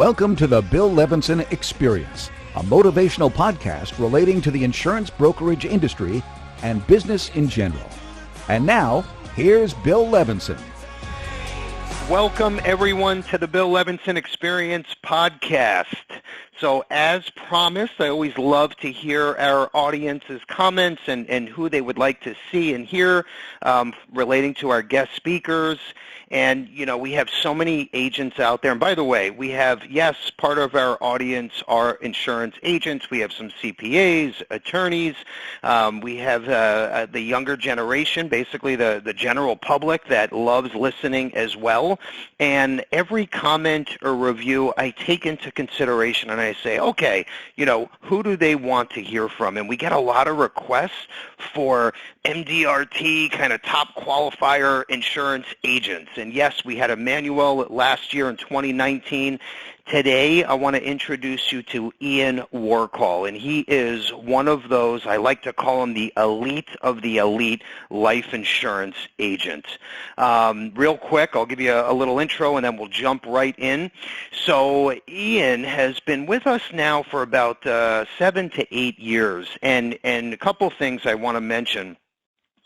Welcome to the Bill Levinson Experience, a motivational podcast relating to the insurance brokerage industry and business in general. And now, here's Bill Levinson. Welcome, everyone, to the Bill Levinson Experience podcast. So as promised, I always love to hear our audience's comments and who they would like to see and hear relating to our guest speakers. And, you know, we have so many agents out there. And by the way, we have, yes, part of our audience are insurance agents. We have some CPAs, attorneys. We have the younger generation, basically the general public that loves listening as well. And every comment or review I take into consideration, and I say, okay, you know, who do they want to hear from? And we get a lot of requests for MDRT kind of top qualifier insurance agents. And yes, we had Emmanuel last year in 2019. Today, I want to introduce you to Ian Warkol, and he is one of those, I like to call him the elite of the elite life insurance agents. Real quick, I'll give you a little intro, and then we'll jump right in. So Ian has been with us now for about 7 to 8 years, and a couple things I want to mention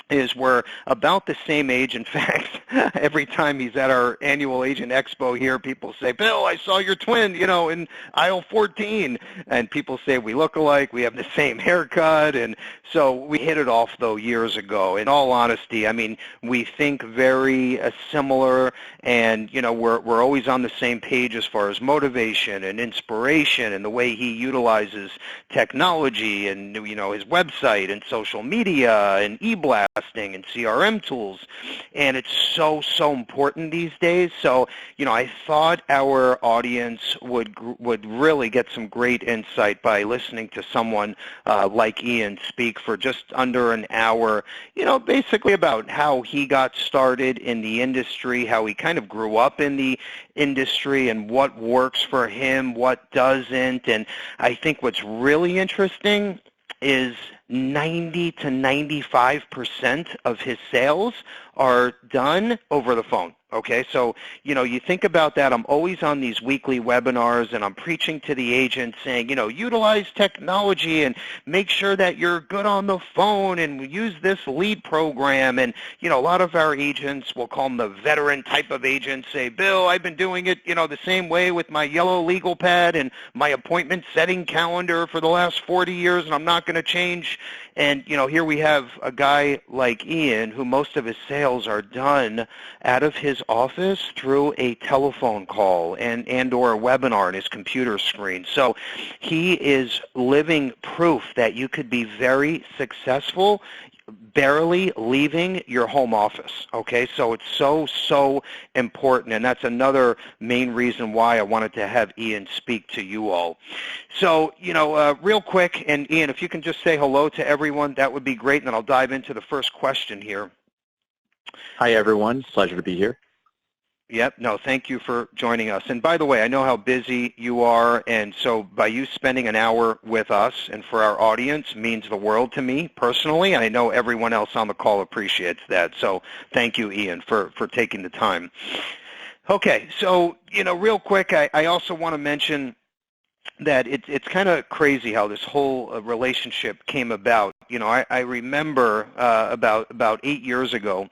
is we're about the same age. In fact, every time he's at our annual agent expo here, people say, Bill, I saw your twin, you know, in aisle 14. And people say we look alike, we have the same haircut. And so we hit it off, though, years ago. In all honesty, I mean, we think very similar, and, you know, we're always on the same page as far as motivation and inspiration and the way he utilizes technology and, you know, his website and social media and e-blast and CRM tools, and it's so important these days. So, you know, I thought our audience would really get some great insight by listening to someone like Ian speak for just under an hour, you know, basically about how he got started in the industry, how he kind of grew up in the industry, and what works for him, what doesn't. And I think what's really interesting is 90 to 95% of his sales are done over the phone. Okay, so, you know, you think about that. I'm always on these weekly webinars, and I'm preaching to the agents saying, you know, utilize technology and make sure that you're good on the phone and use this lead program. And, you know, a lot of our agents, we'll call them the veteran type of agents, say, Bill, I've been doing it, you know, the same way with my yellow legal pad and my appointment setting calendar for the last 40 years, and I'm not going to change. And, you know, here we have a guy like Ian, who most of his sales are done out of his office through a telephone call and or a webinar on his computer screen. So he is living proof that you could be very successful barely leaving your home office. Okay, so it's so important, and that's another main reason why I wanted to have Ian speak to you all. So, you know, real quick, and Ian, if you can just say hello to everyone, that would be great, and then I'll dive into the first question here. Hi, everyone. Pleasure to be here. Yep. No, thank you for joining us. And by the way, I know how busy you are, and so by you spending an hour with us and for our audience means the world to me personally, and I know everyone else on the call appreciates that. So thank you, Ian, for taking the time. Okay, so, you know, real quick, I also want to mention that it's kind of crazy how this whole relationship came about. You know, I remember about 8 years ago,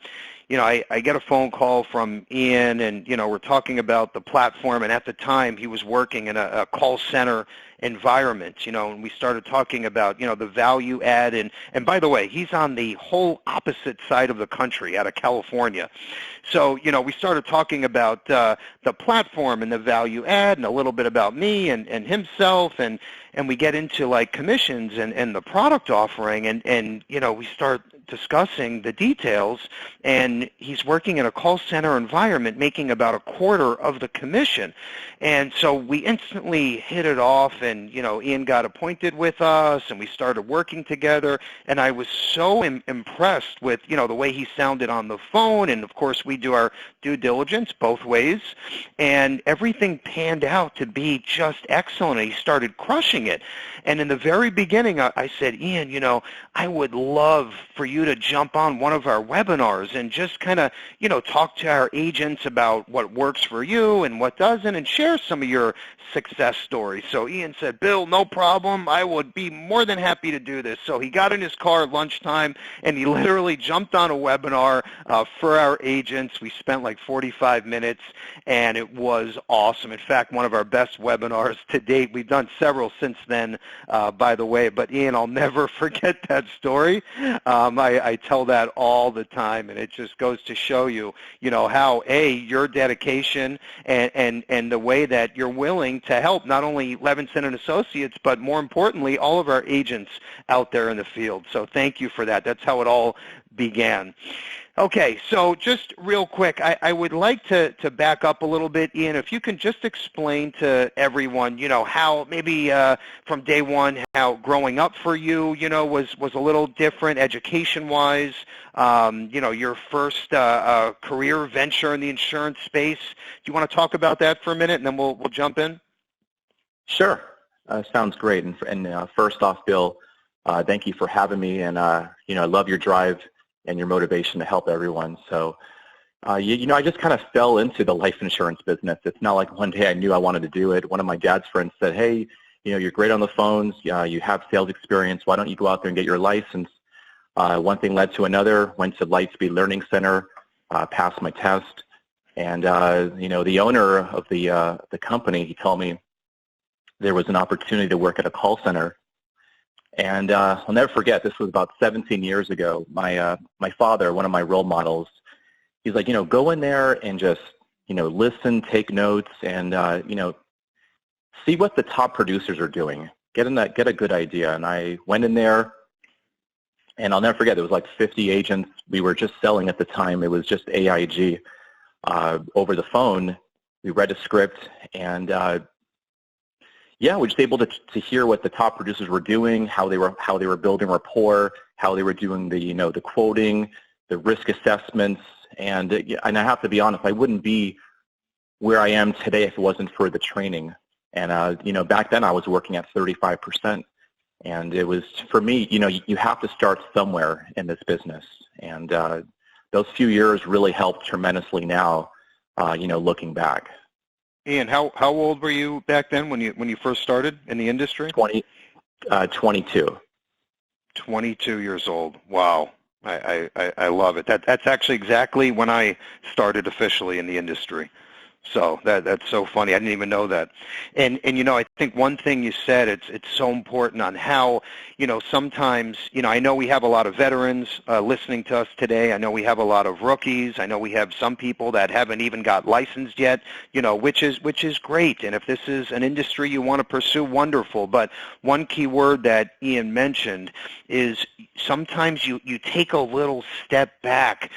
you know, I get a phone call from Ian, and, you know, we're talking about the platform, and at the time he was working in a call center environment, you know, and we started talking about, you know, the value add, and by the way, he's on the whole opposite side of the country out of California. So, you know, we started talking about the platform and the value add, and a little bit about me and himself, and we get into like commissions and the product offering, and you know, we start discussing the details, and he's working in a call center environment making about a quarter of the commission. And so we instantly hit it off, and, you know, Ian got appointed with us, and we started working together, and I was so impressed with, you know, the way he sounded on the phone, and of course we do our due diligence both ways, and everything panned out to be just excellent, and he started crushing it. And in the very beginning, I said, Ian, you know, I would love for you you to jump on one of our webinars and just kind of, talk to our agents about what works for you and what doesn't, and share some of your success stories. So Ian said, Bill, no problem. I would be more than happy to do this. So he got in his car at lunchtime, and he literally jumped on a webinar for our agents. We spent like 45 minutes, and it was awesome. In fact, one of our best webinars to date. We've done several since then, by the way. But Ian, I'll never forget that story. I tell that all the time, and it just goes to show you, how your dedication and the way that you're willing to help not only Levinson and Associates, but more importantly, all of our agents out there in the field. So thank you for that. That's how it all began. Okay, so just real quick, I would like to back up a little bit, Ian, if you can just explain to everyone, how maybe from day one, how growing up for you, was a little different education-wise, your first career venture in the insurance space. Do you want to talk about that for a minute, and then we'll jump in? Sure. Sounds great. And first off, Bill, thank you for having me, and I love your drive and your motivation to help everyone. So, I just kind of fell into the life insurance business. It's not like one day I knew I wanted to do it. One of my dad's friends said, hey, you're great on the phones. You have sales experience. Why don't you go out there and get your license? One thing led to another. Went to Lightspeed Learning Center, passed my test. And, the owner of the company, he told me there was an opportunity to work at a call center. And I'll never forget, this was about 17 years ago. My father, one of my role models, he's like, go in there and just, listen, take notes, and, see what the top producers are doing. Get a good idea. And I went in there, and I'll never forget, there was like 50 agents. We were just selling at the time. It was just AIG over the phone. We read a script, and we're just able to hear what the top producers were doing, how they were building rapport, how they were doing the quoting, the risk assessments, and I have to be honest, I wouldn't be where I am today if it wasn't for the training. And back then I was working at 35%, and it was, for me, you have to start somewhere in this business, and those few years really helped tremendously now, looking back. Ian, how old were you back then when you first started in the industry? 22. 22 years old. Wow. I love it. That's actually exactly when I started officially in the industry. So that's so funny. I didn't even know that. And I think one thing you said, it's so important on how, sometimes, I know we have a lot of veterans listening to us today. I know we have a lot of rookies. I know we have some people that haven't even got licensed yet, which is great. And if this is an industry you want to pursue, wonderful. But one key word that Ian mentioned is sometimes you take a little step back,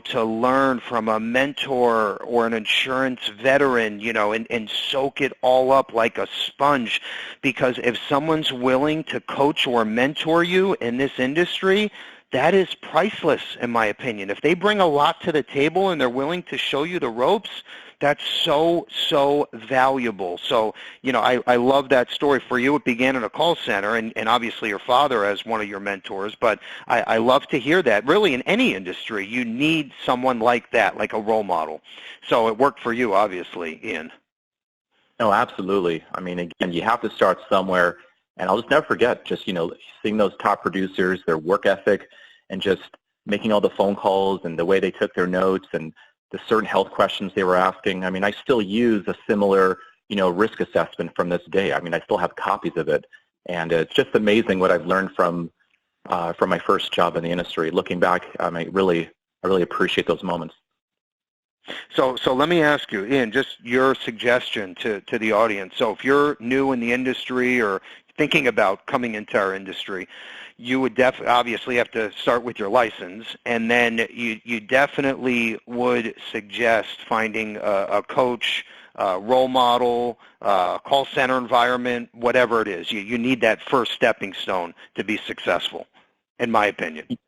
to learn from a mentor or an insurance veteran, and soak it all up like a sponge. Because if someone's willing to coach or mentor you in this industry, that is priceless, in my opinion. If they bring a lot to the table and they're willing to show you the ropes, that's so valuable. So, I love that story. For you, it began in a call center, and obviously your father as one of your mentors, but I love to hear that. Really, in any industry, you need someone like that, like a role model. So it worked for you, obviously, Ian. No, absolutely. I mean, again, you have to start somewhere, and I'll just never forget just, seeing those top producers, their work ethic, and just making all the phone calls and the way they took their notes and the certain health questions they were asking. I mean, I still use a similar, risk assessment from this day. I mean, I still have copies of it, and it's just amazing what I've learned from my first job in the industry. Looking back, I really appreciate those moments. So let me ask you, Ian, just your suggestion to the audience. So if you're new in the industry or thinking about coming into our industry, you would obviously have to start with your license, and then you definitely would suggest finding a coach, role model, call center environment, whatever it is. You need that first stepping stone to be successful, in my opinion.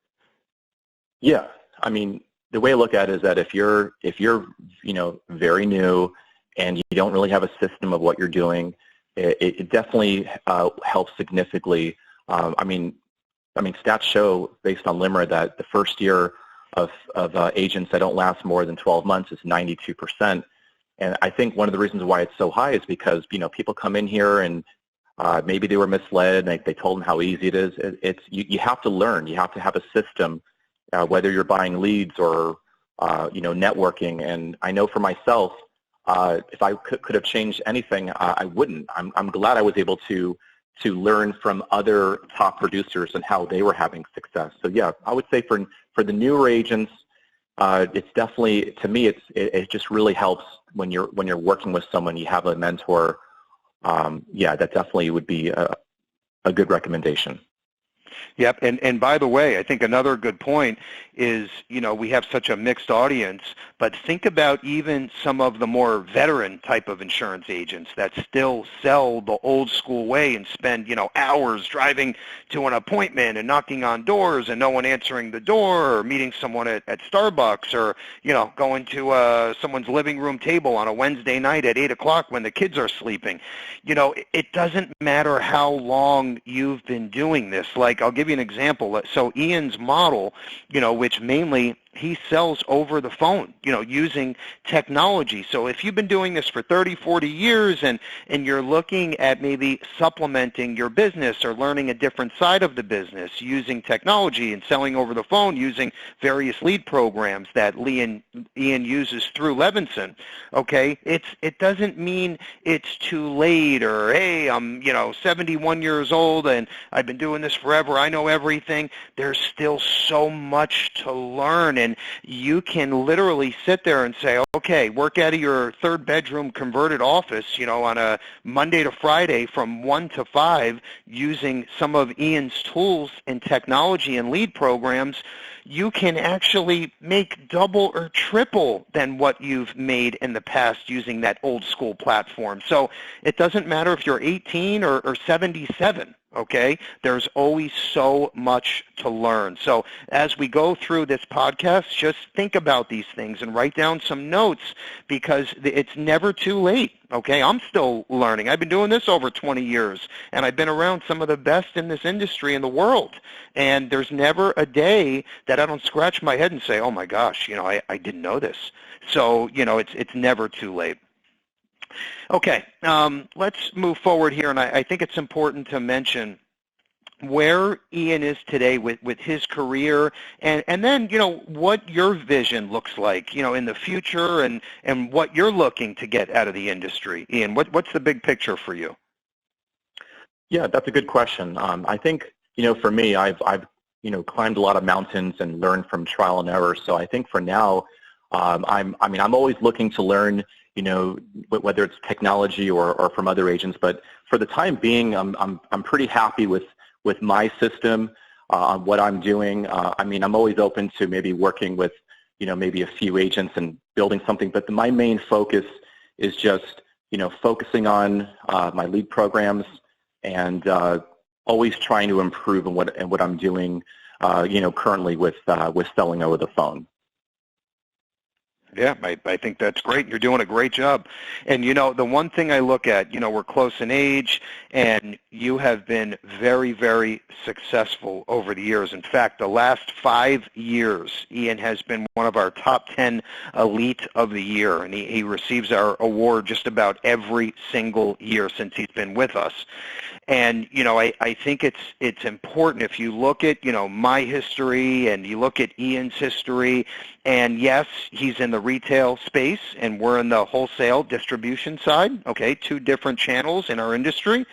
Yeah, I mean, the way I look at it is that if you're very new and you don't really have a system of what you're doing, it definitely helps significantly. I mean, stats show based on LIMRA that the first year of agents that don't last more than 12 months is 92%. And I think one of the reasons why it's so high is because, people come in here and maybe they were misled and they told them how easy it is. You have to learn. You have to have a system, whether you're buying leads or, networking. And I know for myself, if I could have changed anything, I wouldn't. I'm glad I was able to learn from other top producers and how they were having success. So yeah, I would say for the newer agents, it's definitely, to me, it just really helps when you're working with someone, you have a mentor. Yeah, that definitely would be a good recommendation. Yep, and by the way, I think another good point is, we have such a mixed audience, but think about even some of the more veteran type of insurance agents that still sell the old school way and spend, hours driving to an appointment and knocking on doors and no one answering the door, or meeting someone at Starbucks, or, going to someone's living room table on a Wednesday night at 8 o'clock when the kids are sleeping. It doesn't matter how long you've been doing this. Like, I'll give you an example. So Ian's model, which mainly he sells over the phone, using technology. So if you've been doing this for 30, 40 years and you're looking at maybe supplementing your business or learning a different side of the business using technology and selling over the phone using various lead programs that Ian uses through Levinson, okay, it doesn't mean it's too late or, hey, I'm, 71 years old and I've been doing this forever, I know everything. There's still so much to learn. And you can literally sit there and say, okay, work out of your third bedroom converted office, on a Monday to Friday from 1 to 5 using some of Ian's tools and technology and lead programs. You can actually make double or triple than what you've made in the past using that old school platform. So it doesn't matter if you're 18 or 77. Okay, there's always so much to learn. So as we go through this podcast, just think about these things and write down some notes, because it's never too late. Okay, I'm still learning. I've been doing this over 20 years, and I've been around some of the best in this industry in the world. And there's never a day that I don't scratch my head and say, oh my gosh, I didn't know this. So, it's never too late. Okay, let's move forward here, and I think it's important to mention where Ian is today with his career, and then, what your vision looks like, in the future, and what you're looking to get out of the industry. Ian, what's the big picture for you? Yeah, that's a good question. I think, for me, I've climbed a lot of mountains and learned from trial and error. So I think for now, I'm always looking to learn, whether it's technology or from other agents. But for the time being, I'm pretty happy with my system, on what I'm doing. I'm always open to maybe working with, maybe a few agents and building something. But my main focus is just, focusing on my lead programs and always trying to improve in what I'm doing, currently with selling over the phone. Yeah, I think that's great. You're doing a great job. And, the one thing I look at, we're close in age, and you have been very, very successful over the years. In fact, the last 5 years, Ian has been one of our top 10 elite of the year, and he receives our award just about every single year since he's been with us. And, I think it's important if you look at, my history and you look at Ian's history, and yes, he's in the retail space and we're in the wholesale distribution side, okay, 2 different channels in our industry,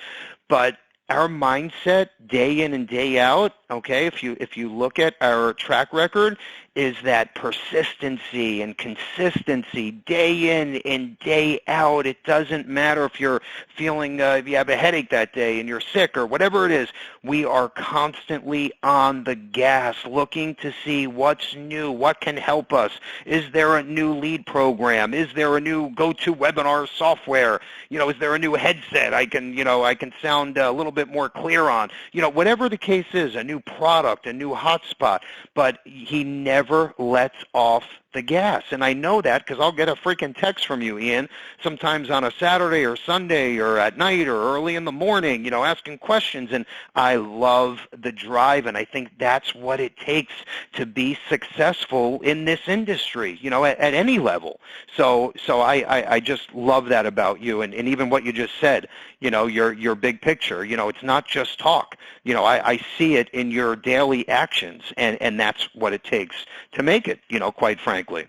but our mindset day in and day out, okay, if you look at our track record, is that persistency and consistency day in and day out. It doesn't matter if you're feeling, if you have a headache that day and you're sick or whatever it is, we are constantly on the gas looking to see what's new, what can help us. Is there a new lead program? Is there a new GoToWebinar software? Is there a new headset I can sound a little bit more clear on? Whatever the case is, a new product, a new hotspot, but he never lets off the gas. And I know that because I'll get a freaking text from you, Ian, sometimes on a Saturday or Sunday or at night or early in the morning, asking questions. And I love the drive, and I think that's what it takes to be successful in this industry, at any level. So I just love that about you, and even what you just said, your big picture. It's not just talk. I see it in your daily actions, and that's what it takes to make it, quite frankly.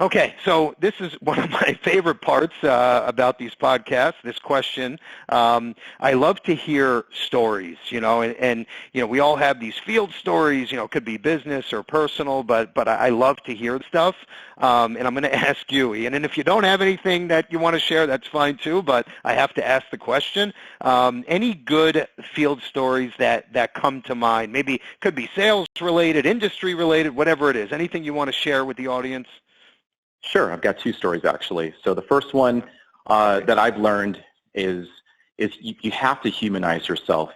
Okay, so this is one of my favorite parts about these podcasts, this question. I love to hear stories, and we all have these field stories, it could be business or personal, but I love to hear stuff, and I'm going to ask you, Ian, and if you don't have anything that you want to share, that's fine too, but I have to ask the question. Any good field stories that come to mind? Maybe it could be sales-related, industry-related, whatever it is. Anything you want to share with the audience? Sure, I've got two stories actually. So the first one that I've learned is you have to humanize yourself,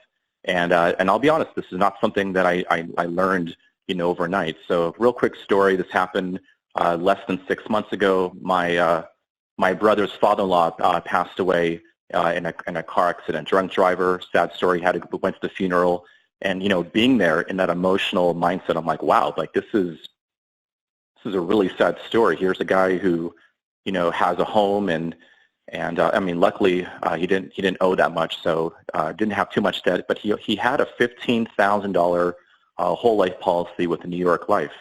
and I'll be honest, this is not something that I learned overnight. So real quick story. This happened less than 6 months ago. My brother's father-in-law passed away in a car accident. Drunk driver, sad story. Went to the funeral, and being there in that emotional mindset, I'm like, wow, like this is a really sad story. Here's a guy who, has a home, and I mean, luckily he didn't owe that much, so didn't have too much debt. But he had a $15,000 whole life policy with New York Life,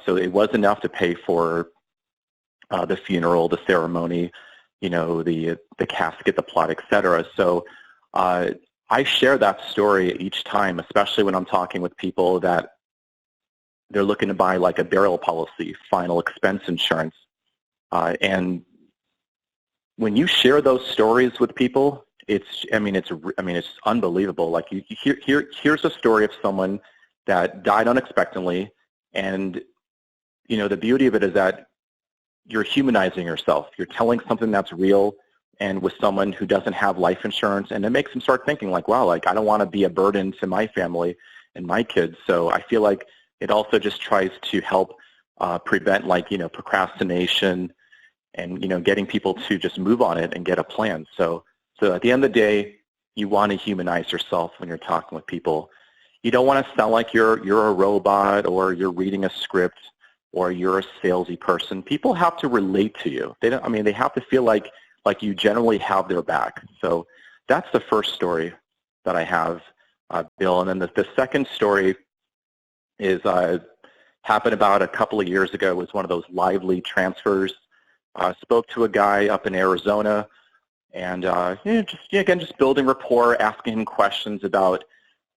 so it was enough to pay for the funeral, the ceremony, the casket, the plot, etc. So I share that story each time, especially when I'm talking with people that they're looking to buy like a burial policy, final expense insurance. And when you share those stories with people, it's unbelievable. Like here's a story of someone that died unexpectedly, and the beauty of it is that you're humanizing yourself. You're telling something that's real, and with someone who doesn't have life insurance, and it makes them start thinking like, wow, like I don't want to be a burden to my family and my kids. So I feel like it also just tries to help prevent procrastination and getting people to just move on it and get a plan. So at the end of the day, you want to humanize yourself when you're talking with people. You don't want to sound like you're a robot or you're reading a script or you're a salesy person. People have to relate to you. They have to feel like you generally have their back. So that's the first story that I have, Bill. And then the second story is happened about a couple of years ago. It was one of those lively transfers. Spoke to a guy up in Arizona, and just building rapport, asking him questions about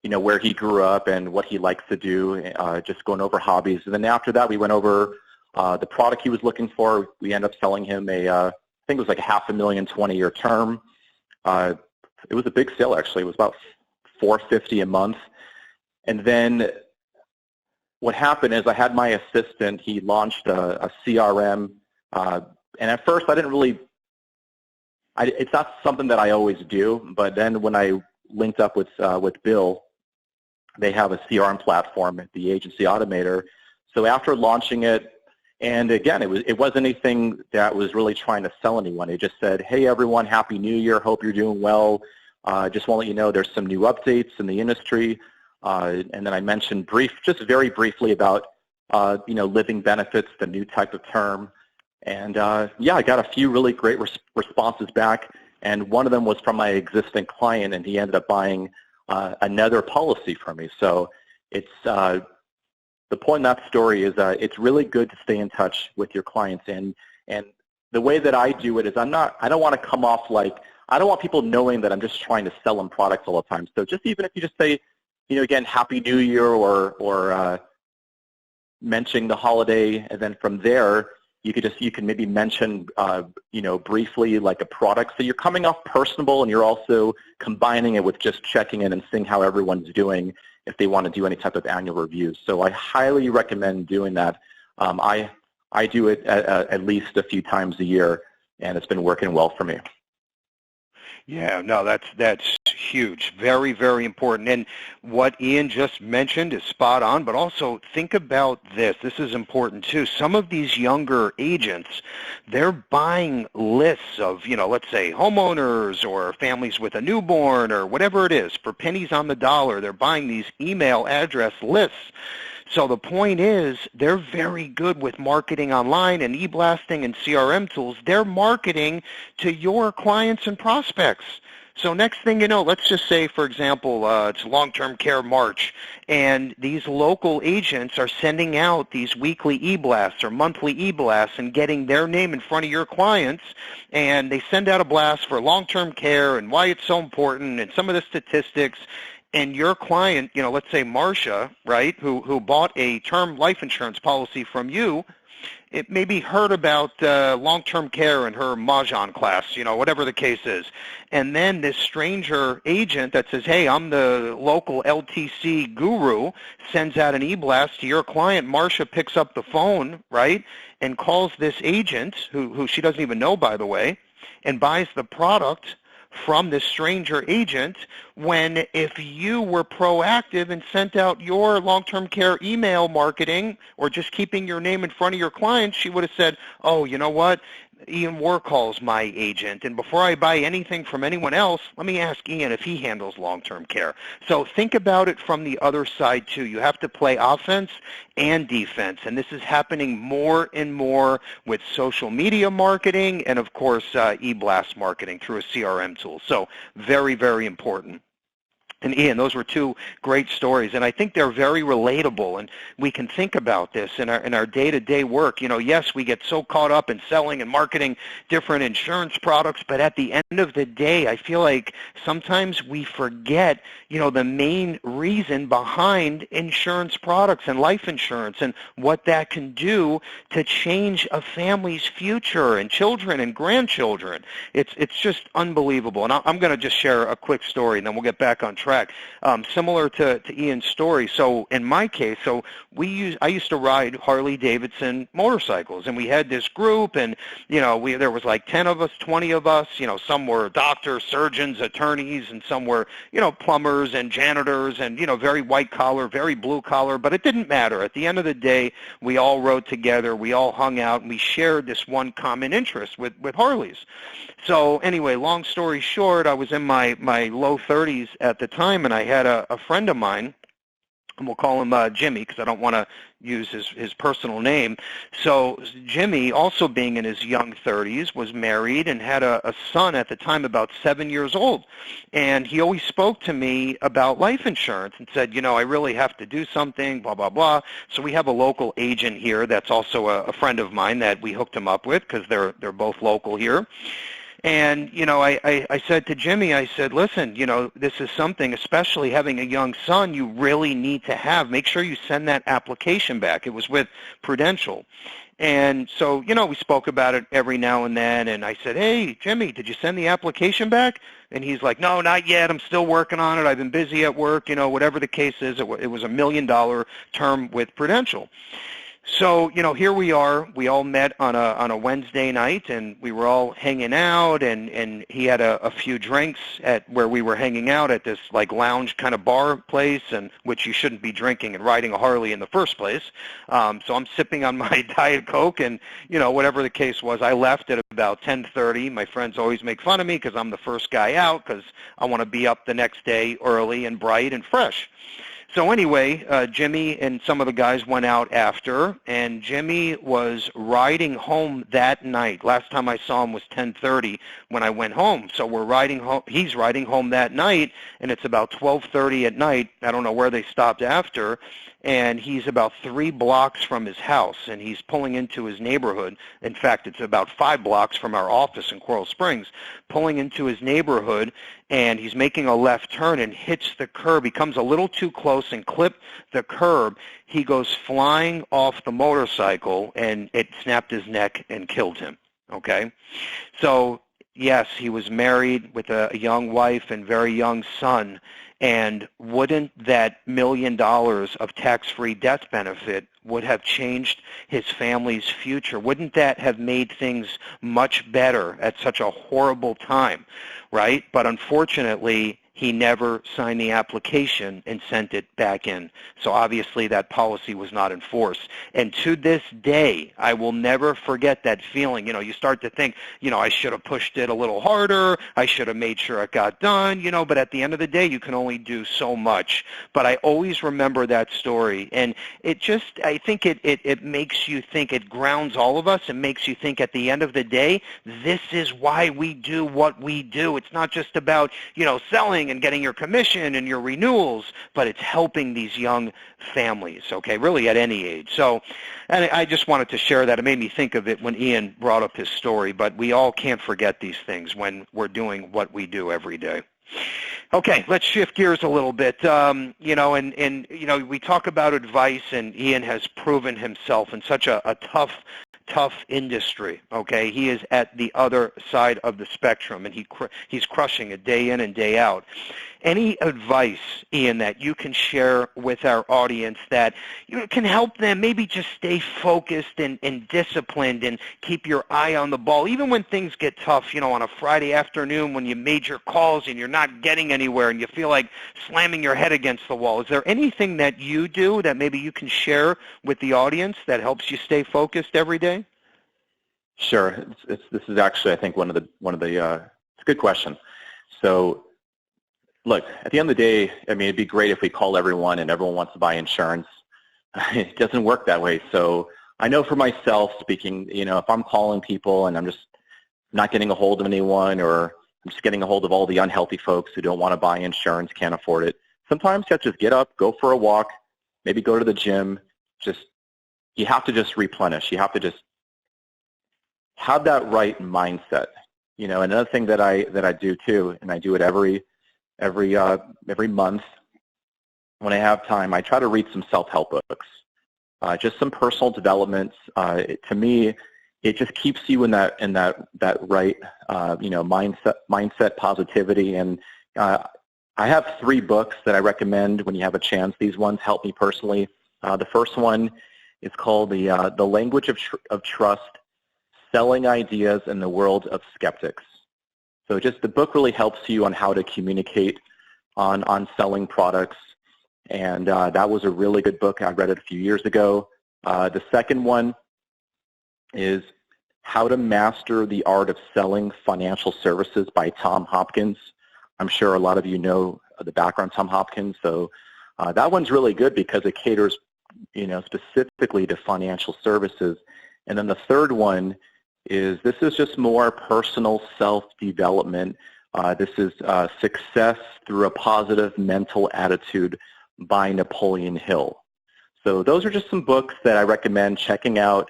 where he grew up and what he likes to do, just going over hobbies. And then after that, we went over the product he was looking for. We ended up selling him I think it was like a $500,000 20-year term. It was a big sale actually. It was about $450 a month, and then what happened is I had my assistant, he launched a CRM, and at first I didn't really, it's not something that I always do, but then when I linked up with Bill, they have a CRM platform, the Agency Automator. So after launching it, and again, it wasn't anything that was really trying to sell anyone. It just said, hey everyone, Happy New Year, hope you're doing well. Just want to let you know there's some new updates in the industry. And then I mentioned very briefly about, living benefits, the new type of term. And I got a few really great responses back. And one of them was from my existing client, and he ended up buying another policy from me. So it's the point of that story is it's really good to stay in touch with your clients. And the way that I do it is I don't want to come off like, I don't want people knowing that I'm just trying to sell them products all the time. So just even if you just say, again, Happy New Year or mentioning the holiday, and then from there, you can maybe mention, briefly like a product. So you're coming off personable, and you're also combining it with just checking in and seeing how everyone's doing if they want to do any type of annual reviews. So I highly recommend doing that. I do it at least a few times a year, and it's been working well for me. Yeah, no, that's huge. Very, very important. And what Ian just mentioned is spot on, but also think about this. This is important too. Some of these younger agents, they're buying lists of, let's say homeowners or families with a newborn or whatever it is for pennies on the dollar. They're buying these email address lists. So the point is, they're very good with marketing online and e-blasting and CRM tools. They're marketing to your clients and prospects. So next thing you know, let's just say, for example, it's Long-Term Care March, and these local agents are sending out these weekly e-blasts or monthly e-blasts and getting their name in front of your clients, and they send out a blast for long-term care and why it's so important and some of the statistics. And your client, let's say Marcia, right, who bought a term life insurance policy from you, it maybe heard about long-term care in her Mahjong class, whatever the case is. And then this stranger agent that says, hey, I'm the local LTC guru, sends out an e-blast to your client. Marcia picks up the phone, right, and calls this agent, who she doesn't even know, by the way, and buys the product from this stranger agent, when if you were proactive and sent out your long-term care email marketing or just keeping your name in front of your clients, she would have said, oh, you know what, Ian Warkol's my agent, and before I buy anything from anyone else, let me ask Ian if he handles long-term care. So think about it from the other side too. You have to play offense and defense, and this is happening more and more with social media marketing and, of course, e-blast marketing through a CRM tool. So very, very important. And Ian, those were two great stories, and I think they're very relatable, and we can think about this in our day-to-day work. Yes, we get so caught up in selling and marketing different insurance products, but at the end of the day, I feel like sometimes we forget, the main reason behind insurance products and life insurance and what that can do to change a family's future and children and grandchildren. It's just unbelievable, and I'm going to just share a quick story, and then we'll get back on track. Similar to Ian's story. So in my case, I used to ride Harley Davidson motorcycles, and we had this group, and there was like 10 of us, 20 of us. Some were doctors, surgeons, attorneys, and some were plumbers and janitors, and very white collar, very blue collar. But it didn't matter. At the end of the day, we all rode together, we all hung out, and we shared this one common interest with Harleys. So anyway, long story short, I was in my low 30s at the time, and I had a friend of mine, and we'll call him Jimmy because I don't want to use his personal name. So Jimmy, also being in his young 30s, was married and had a son at the time about 7 years old. And he always spoke to me about life insurance and said, I really have to do something, blah, blah, blah. So we have a local agent here that's also a friend of mine that we hooked him up with because they're both local here. And, I said to Jimmy, I said, listen, this is something, especially having a young son, you really need to have. Make sure you send that application back. It was with Prudential. And so, we spoke about it every now and then, and I said, hey, Jimmy, did you send the application back? And he's like, no, not yet. I'm still working on it. I've been busy at work. Whatever the case is, it was $1 million term with Prudential. So, here we are. We all met on a Wednesday night, and we were all hanging out, and he had a few drinks at where we were hanging out at this like lounge kind of bar place, and which you shouldn't be drinking and riding a Harley in the first place. So I'm sipping on my Diet Coke, and whatever the case was, I left at about 10:30. My friends always make fun of me because I'm the first guy out because I want to be up the next day early and bright and fresh. So anyway, Jimmy and some of the guys went out after, and Jimmy was riding home that night. Last time I saw him was 10:30 when I went home. So we're riding home. He's riding home that night, and it's about 12:30 at night. I don't know where they stopped after. And he's about 3 blocks from his house, and he's pulling into his neighborhood. In fact, it's about 5 blocks from our office in Coral Springs, pulling into his neighborhood, and he's making a left turn and hits the curb. He comes a little too close and clipped the curb. He goes flying off the motorcycle, and it snapped his neck and killed him, okay? So, yes, he was married with a young wife and very young son. And wouldn't that $1 million of tax-free death benefit would have changed his family's future? Wouldn't that have made things much better at such a horrible time, right? But unfortunately, he never signed the application and sent it back in. So obviously that policy was not enforced. And to this day, I will never forget that feeling. You start to think, I should have pushed it a little harder. I should have made sure it got done, but at the end of the day, you can only do so much. But I always remember that story. And I think it makes you think, it grounds all of us and makes you think at the end of the day, this is why we do what we do. It's not just about, selling and getting your commission and your renewals, but it's helping these young families, okay, really at any age. So, and I just wanted to share that. It made me think of it when Ian brought up his story, but we all can't forget these things when we're doing what we do every day. Okay, let's shift gears a little bit. We talk about advice, and Ian has proven himself in such a tough industry, okay? He is at the other side of the spectrum, and he's crushing it day in and day out. Any advice, Ian, that you can share with our audience that can help them maybe just stay focused and disciplined and keep your eye on the ball, even when things get tough, on a Friday afternoon when you made your calls and you're not getting anywhere and you feel like slamming your head against the wall? Is there anything that you do that maybe you can share with the audience that helps you stay focused every day? Sure. This is actually, I think, one of the it's a good question. So, look, at the end of the day, it'd be great if we call everyone and everyone wants to buy insurance. It doesn't work that way. So I know for myself speaking, if I'm calling people and I'm just not getting a hold of anyone, or I'm just getting a hold of all the unhealthy folks who don't want to buy insurance, can't afford it, sometimes you have to just get up, go for a walk, maybe go to the gym. You have to just replenish. You have to just have that right mindset. Another thing that I do too, and I do it every month when I have time, I try to read some self-help books, just some personal developments. To me, it just keeps you in that right mindset, positivity. And I have 3 books that I recommend when you have a chance. These ones help me personally. The first one is called The Language of Trust: Selling Ideas in the World of Skeptics. So just the book really helps you on how to communicate on selling products, and that was a really good book. I read it a few years ago. The second one is How to Master the Art of Selling Financial Services by Tom Hopkins. I'm sure a lot of you know the background of Tom Hopkins, so that one's really good because it caters, specifically to financial services. And then the third one is, this is just more personal self-development. This is Success Through a Positive Mental Attitude by Napoleon Hill. So those are just some books that I recommend checking out,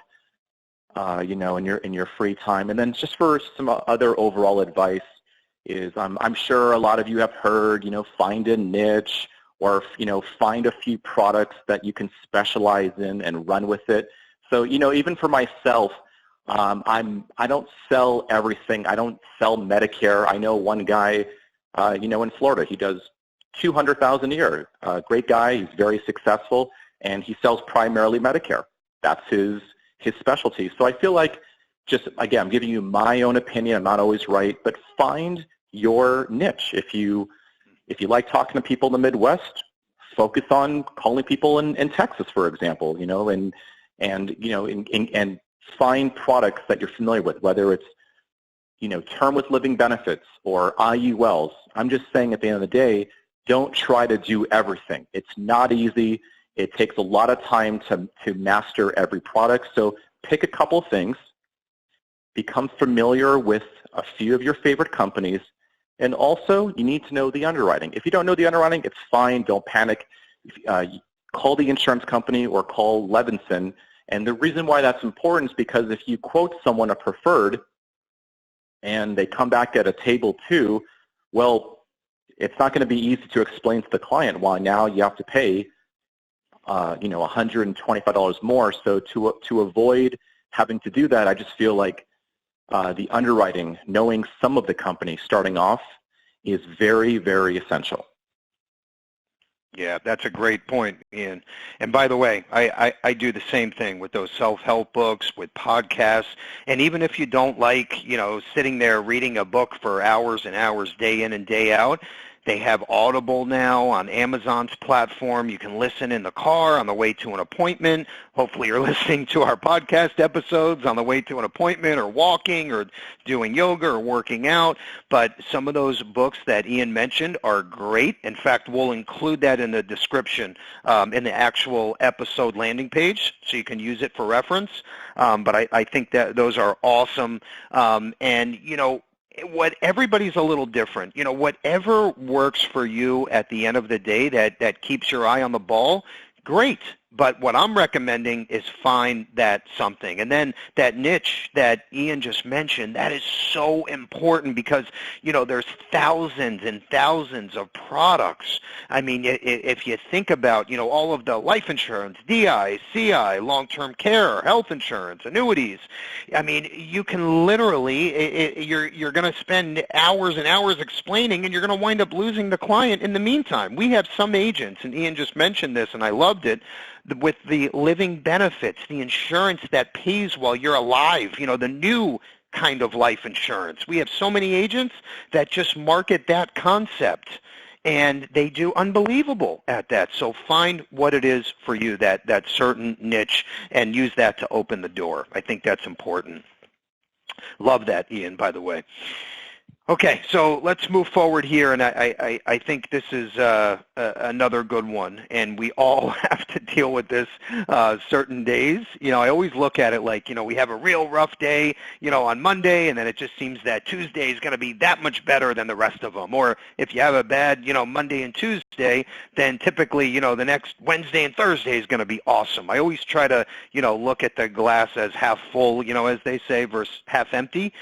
in your free time. And then just for some other overall advice is, I'm sure a lot of you have heard, find a niche, or find a few products that you can specialize in and run with it. So even for myself, I don't sell everything. I don't sell Medicare. I know one guy, in Florida, he does $200,000 a year. Great guy. He's very successful, and he sells primarily Medicare. That's his specialty. So I feel like, just again, I'm giving you my own opinion. I'm not always right, but find your niche. If you like talking to people in the Midwest, focus on calling people in Texas, for example. And find products that you're familiar with, whether it's, term with living benefits or IULs. I'm just saying, at the end of the day, don't try to do everything. It's not easy. It takes a lot of time to master every product. So pick a couple of things, become familiar with a few of your favorite companies, and also you need to know the underwriting. If you don't know the underwriting, it's fine. Don't panic. Call the insurance company or call Levinson. And the reason why that's important is because if you quote someone a preferred and they come back at a table 2, well, it's not going to be easy to explain to the client why now you have to pay, $125 more. So to avoid having to do that, I just feel like the underwriting, knowing some of the company starting off, is very, very essential. Yeah, that's a great point, Ian. And by the way, I do the same thing with those self-help books, with podcasts, and even if you don't like, sitting there reading a book for hours and hours, day in and day out, They have Audible now on Amazon's platform. You can listen in the car on the way to an appointment. Hopefully you're listening to our podcast episodes on the way to an appointment or walking or doing yoga or working out. But some of those books that Ian mentioned are great. In fact, we'll include that in the description in the actual episode landing page so you can use it for reference. But I think that those are awesome. And, what everybody's a little different. Whatever works for you at the end of the day that keeps your eye on the ball, great. But what I'm recommending is find that something. And then that niche that Ian just mentioned, that is so important because, there's thousands and thousands of products. I mean, if you think about, all of the life insurance, DI, CI, long-term care, health insurance, annuities, I mean, you can literally, you're going to spend hours and hours explaining, and you're going to wind up losing the client in the meantime. We have some agents, and Ian just mentioned this, and I loved it, with the living benefits, the insurance that pays while you're alive, the new kind of life insurance. We have so many agents that just market that concept, and they do unbelievable at that. So find what it is for you, that certain niche, and use that to open the door. I think that's important. Love that, Ian, by the way. Okay, so let's move forward here, and I think this is another good one, and we all have to deal with this certain days. I always look at it like, we have a real rough day, on Monday, and then it just seems that Tuesday is going to be that much better than the rest of them. Or if you have a bad, Monday and Tuesday, then typically, the next Wednesday and Thursday is going to be awesome. I always try to, look at the glass as half full, as they say, versus half empty.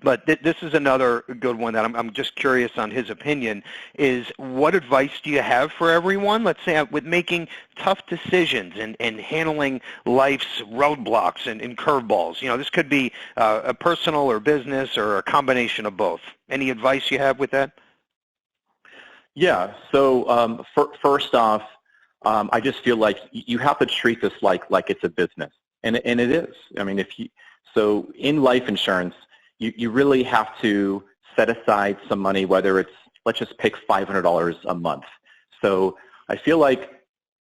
But this is another good one that I'm just curious on his opinion, is what advice do you have for everyone, let's say, with making tough decisions and handling life's roadblocks and curveballs? This could be a personal or business or a combination of both. Any advice you have with that? Yeah, so first off, I just feel like you have to treat this like it's a business, and it is. I mean, so in life insurance, you really have to set aside some money, whether it's, let's just pick $500 a month. So I feel like,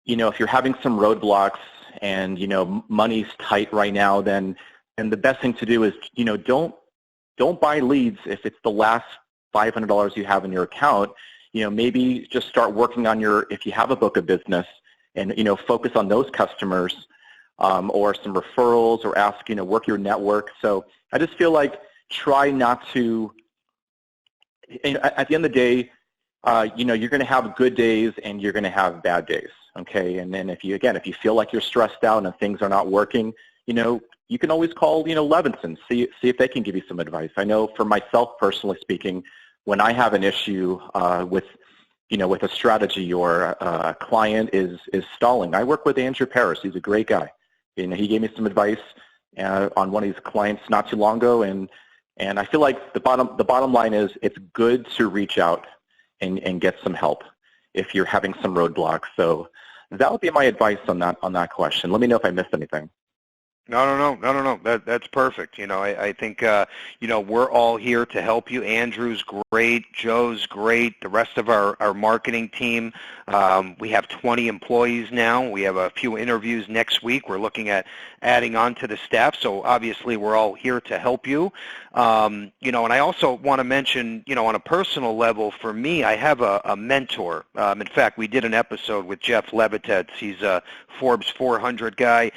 if you're having some roadblocks and, money's tight right now, then the best thing to do is, don't buy leads if it's the last $500 you have in your account. Maybe just start working on if you have a book of business and, focus on those customers or some referrals or ask, work your network. So I just feel like, try not to, at the end of the day, you're going to have good days and you're going to have bad days, okay? And then if you feel like you're stressed out and things are not working, you can always call, Levinson, see if they can give you some advice. I know for myself, personally speaking, when I have an issue with a strategy or a client is stalling, I work with Andrew Paris. He's a great guy. He gave me some advice on one of his clients not too long ago, and I feel like the bottom line is it's good to reach out and get some help if you're having some roadblocks. So that would be my advice on that question. Let me know if I missed anything. No. That's perfect. I think, we're all here to help you. Andrew's great. Joe's great. The rest of our marketing team, we have 20 employees now. We have a few interviews next week. We're looking at adding on to the staff. So obviously we're all here to help you. And I also want to mention, on a personal level, for me, I have a mentor. In fact, we did an episode with Jeff Levitz. He's a Forbes 400 guy.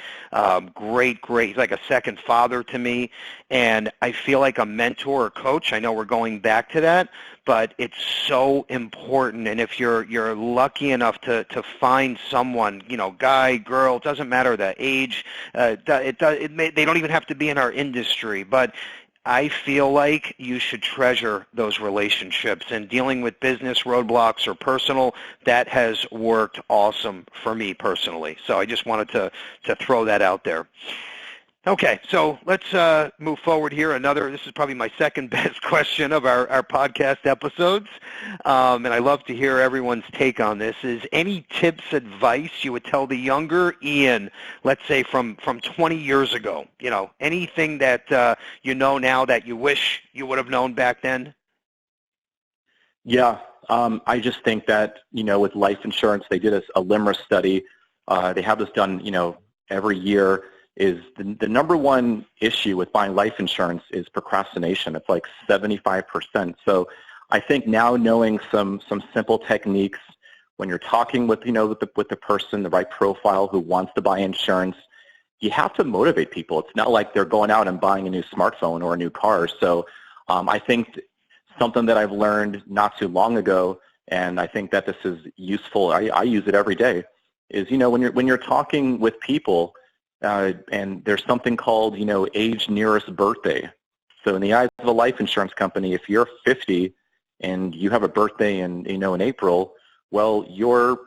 Great. He's like a second father to me, and I feel like a mentor or coach. I know we're going back to that, but it's so important. And if you're lucky enough to find someone, guy, girl, it doesn't matter the age. They don't even have to be in our industry, but I feel like you should treasure those relationships, and dealing with business roadblocks or personal, that has worked awesome for me personally. So I just wanted to throw that out there. Okay, so let's move forward here. This is probably my second best question of our podcast episodes, and I love to hear everyone's take on this. Is any tips, advice you would tell the younger Ian, let's say from 20 years ago? Anything that now that you wish you would have known back then? Yeah, I just think that, with life insurance, they did a LIMRA study. They have this done, every year, is the number one issue with buying life insurance is procrastination. It's like 75%. So I think now knowing some simple techniques when you're talking with, with the person, the right profile who wants to buy insurance, you have to motivate people. It's not like they're going out and buying a new smartphone or a new car. So I think something that I've learned not too long ago, and I think that this is useful, I use it every day, is, when you're talking with people, and there's something called, age nearest birthday. So in the eyes of a life insurance company, if you're 50 and you have a birthday in April, well, you're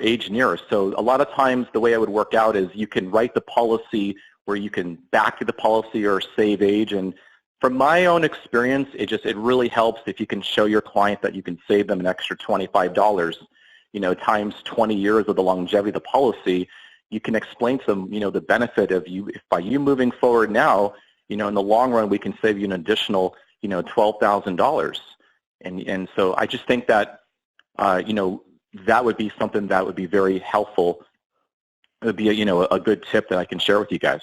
age nearest. So a lot of times the way I would work out is you can write the policy where you can back to the policy or save age. And from my own experience, it really helps if you can show your client that you can save them an extra $25, times 20 years of the longevity of the policy. You can explain to them, the benefit of by you moving forward now, in the long run, we can save you an additional, $12,000. And so I just think that, that would be something that would be very helpful. It would be, a good tip that I can share with you guys.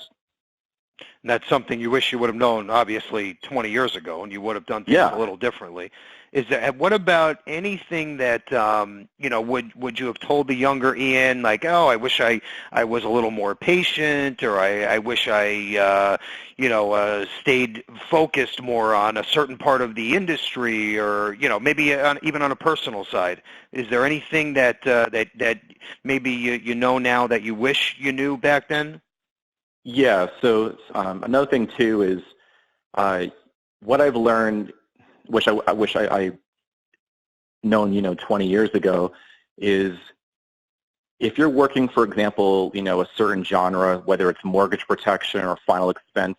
And that's something you wish you would have known, obviously, 20 years ago, and you would have done things a little differently. What about anything that, would you have told the younger Ian, like, oh, I wish I was a little more patient, or I wish I, stayed focused more on a certain part of the industry, or, maybe even on a personal side? Is there anything that maybe you know now that you wish you knew back then? Yeah, so another thing too is what I've learned, which I wish I known 20 years ago, is if you're working, for example, a certain genre, whether it's mortgage protection or final expense,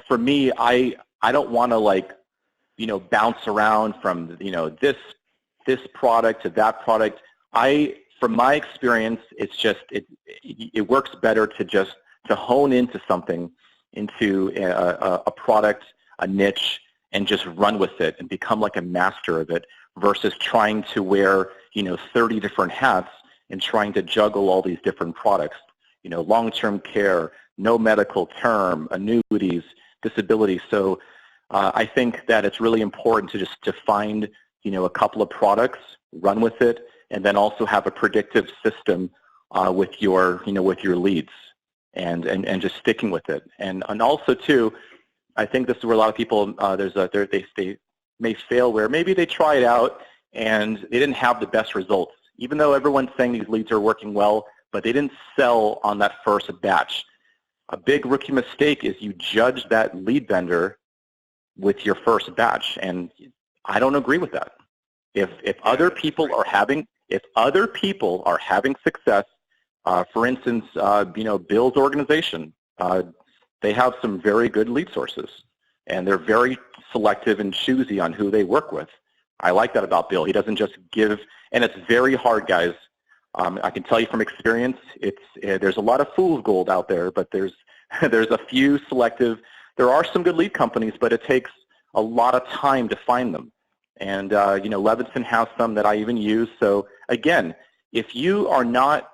for me, I don't want to bounce around from this product to that product. From my experience, it's just it works better to hone into something, into a product, a niche, and just run with it and become like a master of it, versus trying to wear 30 different hats and trying to juggle all these different products. Long-term care, no medical term, annuities, disability. So I think that it's really important to find a couple of products, run with it, and then also have a predictive system with your leads. And just sticking with it. And also too, I think this is where a lot of people they may fail, where maybe they try it out and they didn't have the best results, even though everyone's saying these leads are working well, but they didn't sell on that first batch. A big rookie mistake is you judge that lead vendor with your first batch, and I don't agree with that. If other people are having success, for instance, Bill's organization, they have some very good lead sources, and they're very selective and choosy on who they work with. I like that about Bill. He doesn't just give, and it's very hard, guys. I can tell you from experience, there's a lot of fool's gold out there, but there's a few selective. There are some good lead companies, but it takes a lot of time to find them. And Levinson has some that I even use. So again, if you are not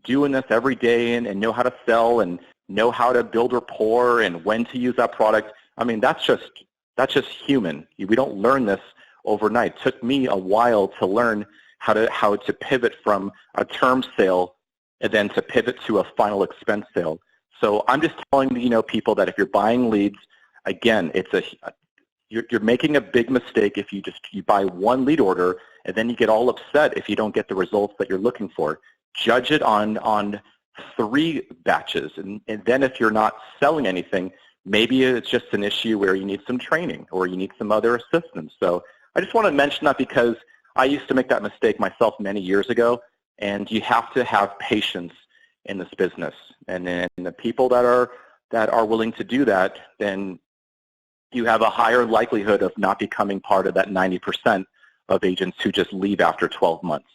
doing this every day and know how to sell and know how to build rapport and when to use that product, I mean, that's just human. We don't learn this overnight. It took me a while to learn how to pivot from a term sale and then to pivot to a final expense sale. So I'm just telling people that if you're buying leads, again, you're making a big mistake if you buy one lead order and then you get all upset if you don't get the results that you're looking for. Judge it on 3 batches, and then if you're not selling anything, maybe it's just an issue where you need some training or you need some other assistance. So I just want to mention that because I used to make that mistake myself many years ago, and you have to have patience in this business. And then the people that are willing to do that, then you have a higher likelihood of not becoming part of that 90% of agents who just leave after 12 months.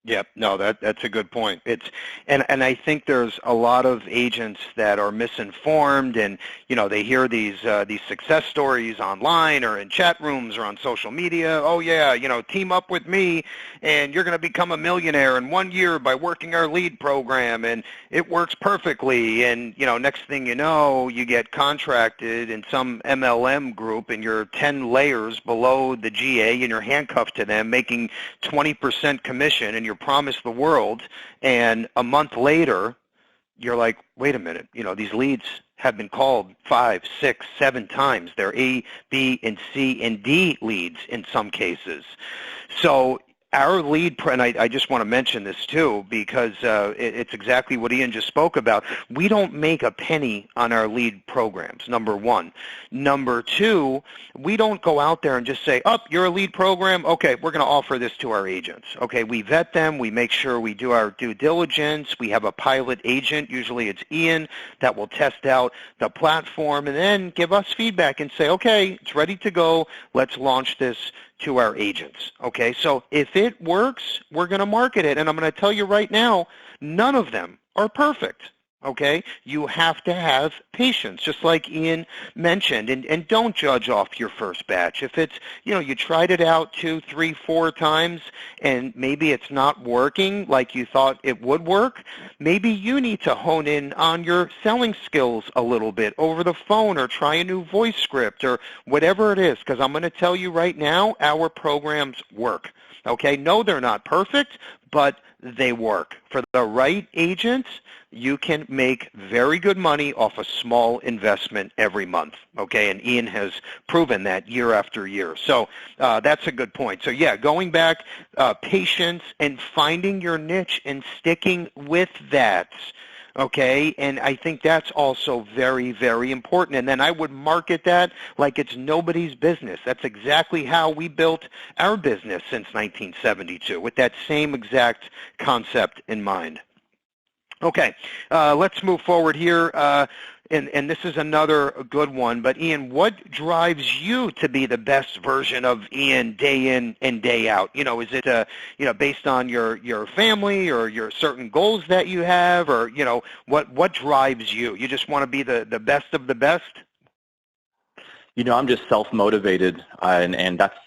Yep. No, that's a good point. And I think there's a lot of agents that are misinformed, and they hear these success stories online or in chat rooms or on social media. Oh yeah, team up with me and you're going to become a millionaire in 1 year by working our lead program, and it works perfectly. And next thing you know, you get contracted in some MLM group and you're 10 layers below the GA and you're handcuffed to them, making 20% commission, and you're promised the world, and a month later you're like, wait a minute, these leads have been called 5, 6, 7 times. They're A, B, and C, and D leads in some cases. So our lead, and I just want to mention this too, because it's exactly what Ian just spoke about. We don't make a penny on our lead programs, number one. Number two, we don't go out there and just say, oh, you're a lead program? Okay, we're going to offer this to our agents. Okay, we vet them. We make sure we do our due diligence. We have a pilot agent, usually it's Ian, that will test out the platform and then give us feedback and say, okay, it's ready to go. Let's launch this to our agents. Okay, so if it works, we're going to market it. And I'm going to tell you right now, none of them are perfect. Okay, you have to have patience, just like Ian mentioned, and don't judge off your first batch. If it's, you tried it out 2, 3, 4 times and maybe it's not working like you thought it would work, maybe you need to hone in on your selling skills a little bit over the phone, or try a new voice script or whatever it is, because I'm going to tell you right now, our programs work. Okay, no, they're not perfect, but they work. For the right agents, you can make very good money off a small investment every month, okay? And Ian has proven that year after year. So that's a good point. So yeah, going back, patience and finding your niche and sticking with that, okay? And I think that's also very, very important. And then I would market that like it's nobody's business. That's exactly how we built our business since 1972, with that same exact concept in mind. Okay, let's move forward here, and this is another good one. But Ian, what drives you to be the best version of Ian day in and day out? Is it based on your family or your certain goals that you have, or what drives you? You just want to be the best of the best? I'm just self-motivated, and that's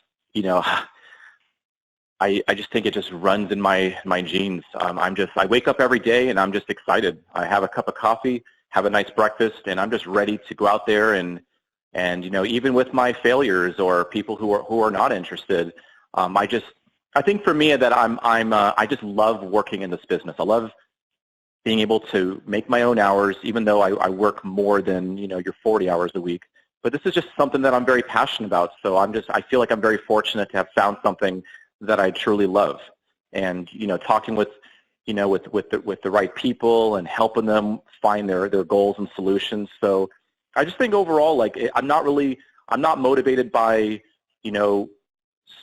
I just think it just runs in my genes. I wake up every day and I'm just excited. I have a cup of coffee, have a nice breakfast, and I'm just ready to go out there and even with my failures or people who are not interested, I think for me that I just love working in this business. I love being able to make my own hours, even though I work more than your 40 hours a week. But this is just something that I'm very passionate about. So I feel like I'm very fortunate to have found something that I truly love, and talking with the right people and helping them find their goals and solutions. So I just think overall, like, I'm not motivated by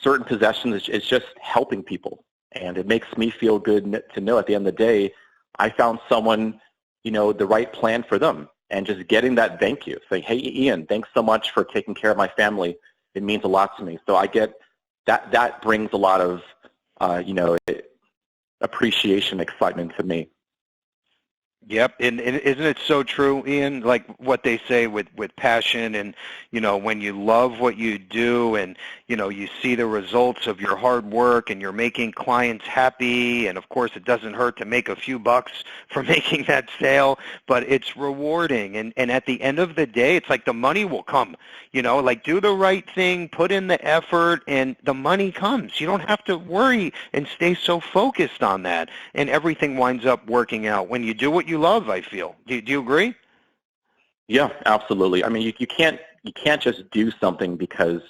certain possessions. It's just helping people, and it makes me feel good to know at the end of the day I found someone the right plan for them, and just getting that thank you, saying, hey Ian, thanks so much for taking care of my family. It means a lot to me. So I get that brings a lot of, appreciation, excitement to me. Yep, and isn't it so true, Ian, like what they say with passion, and, when you love what you do and, you see the results of your hard work and you're making clients happy, and of course it doesn't hurt to make a few bucks for making that sale, but it's rewarding, and at the end of the day, it's like the money will come, like do the right thing, put in the effort, and the money comes. You don't have to worry and stay so focused on that, and everything winds up working out when you do what you love, I feel. Do you agree? Yeah, absolutely. I mean, you can't just do something because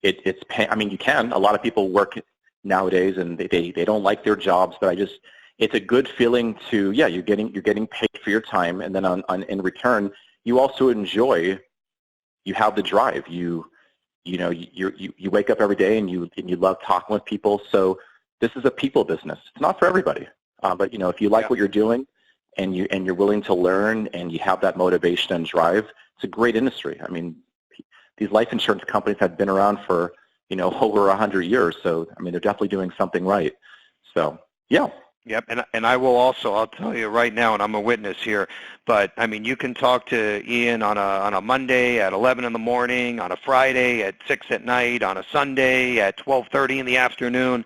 it's I mean, you can. A lot of people work nowadays and they don't like their jobs, but it's a good feeling to, yeah, you're getting paid for your time, and then in return, you also enjoy. You have the drive. You wake up every day and you love talking with people. So this is a people business. It's not for everybody, but if you like what you're doing, and you're willing to learn, and you have that motivation and drive, it's a great industry. I mean, these life insurance companies have been around for over 100 years, so I mean, they're definitely doing something right. So Yeah. Yep, and I will also, I'll tell you right now, and I'm a witness here, but I mean, you can talk to Ian on a Monday at 11 in the morning, on a Friday at 6 at night, on a Sunday at 12:30 in the afternoon.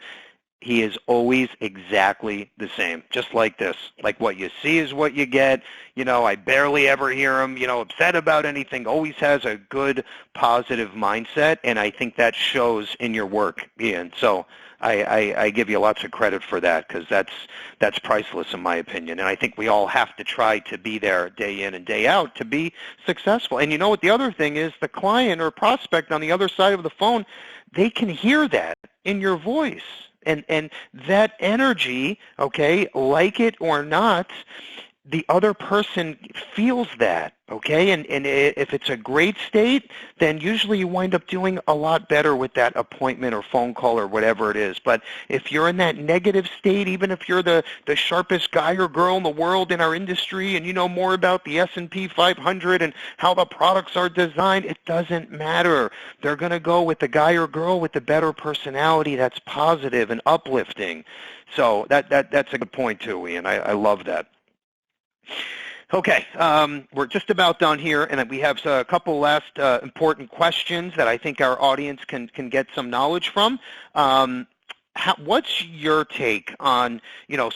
He is always exactly the same, just like this. Like what you see is what you get. I barely ever hear him, upset about anything. Always has a good, positive mindset, and I think that shows in your work, Ian. So I give you lots of credit for that, because that's priceless in my opinion. And I think we all have to try to be there day in and day out to be successful. And you know what the other thing is? The client or prospect on the other side of the phone, they can hear that in your voice. And that energy, okay, like it or not, the other person feels that, okay? And if it's a great state, then usually you wind up doing a lot better with that appointment or phone call or whatever it is. But if you're in that negative state, even if you're the sharpest guy or girl in the world in our industry and you know more about the S&P 500 and how the products are designed, it doesn't matter. They're going to go with the guy or girl with the better personality that's positive and uplifting. So that's a good point too, Ian. I love that. Okay, we're just about done here, and we have a couple last important questions that I think our audience can get some knowledge from. What's your take on,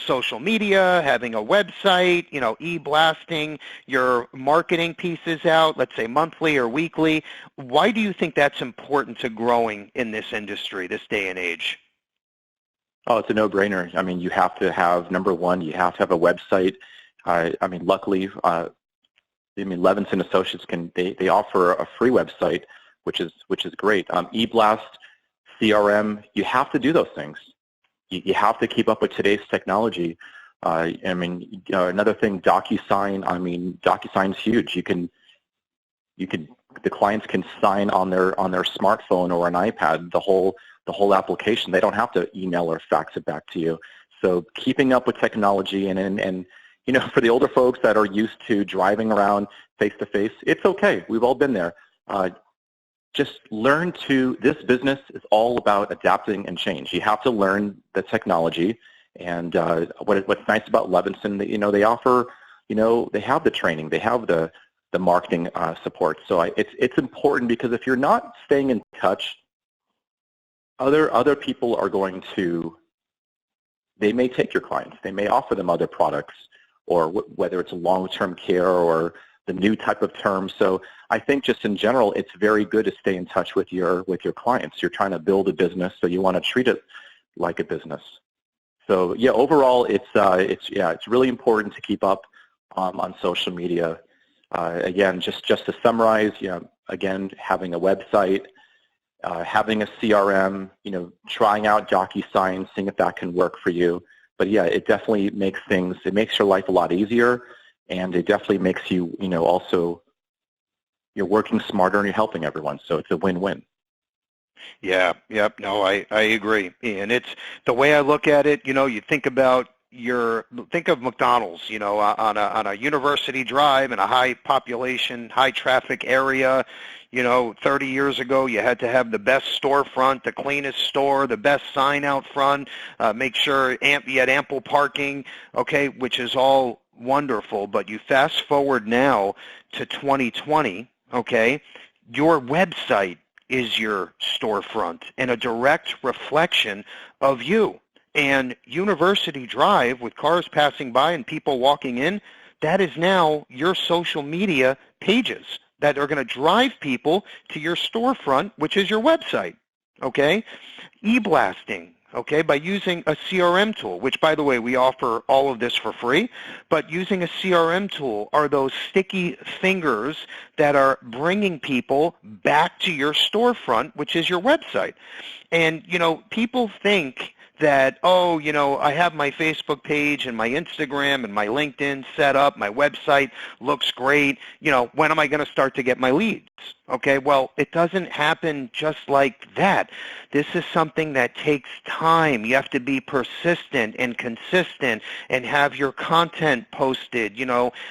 social media, having a website, e-blasting your marketing pieces out, let's say monthly or weekly? Why do you think that's important to growing in this industry, this day and age? Oh, it's a no-brainer. I mean, you have to have, number one, you have to have a website. Luckily, Levinson Associates they offer a free website, which is great. eBlast, CRM, you have to do those things. You have to keep up with today's technology. Another thing, DocuSign. DocuSign's huge. The clients can sign on their smartphone or an iPad the whole application. They don't have to email or fax it back to you. So keeping up with technology and for the older folks that are used to driving around face-to-face, it's okay. We've all been there. Just learn this business is all about adapting and change. You have to learn the technology. And what's nice about Levinson, they offer, they have the training, they have the marketing support. So it's important, because if you're not staying in touch, other people are going to, they may take your clients. They may offer them other products, or whether it's a long-term care or the new type of term. So I think just in general, it's very good to stay in touch with your clients. You're trying to build a business, so you want to treat it like a business. So yeah, overall, it's really important to keep up on social media. Again, just to summarize, again, having a website, having a CRM, trying out DocuSign, seeing if that can work for you. But yeah, it definitely makes your life a lot easier, and it definitely makes you, also, you're working smarter and you're helping everyone. So it's a win-win. Yeah, yep, no, I agree. And it's the way I look at it, you think of McDonald's, on a University Drive in a high population, high traffic area. 30 years ago, you had to have the best storefront, the cleanest store, the best sign out front, make sure you had ample parking, okay, which is all wonderful. But you fast forward now to 2020, okay, your website is your storefront and a direct reflection of you. And University Drive, with cars passing by and people walking in, that is now your social media pages that are going to drive people to your storefront, which is your website, okay? E-blasting, okay, by using a CRM tool, which, by the way, we offer all of this for free, but using a CRM tool are those sticky fingers that are bringing people back to your storefront, which is your website. And, people think that, I have my Facebook page and my Instagram and my LinkedIn set up, my website looks great, when am I going to start to get my leads? Okay, well, it doesn't happen just like that. This is something that takes time. You have to be persistent and consistent and have your content posted.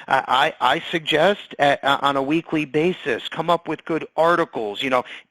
I suggest on a weekly basis, come up with good articles.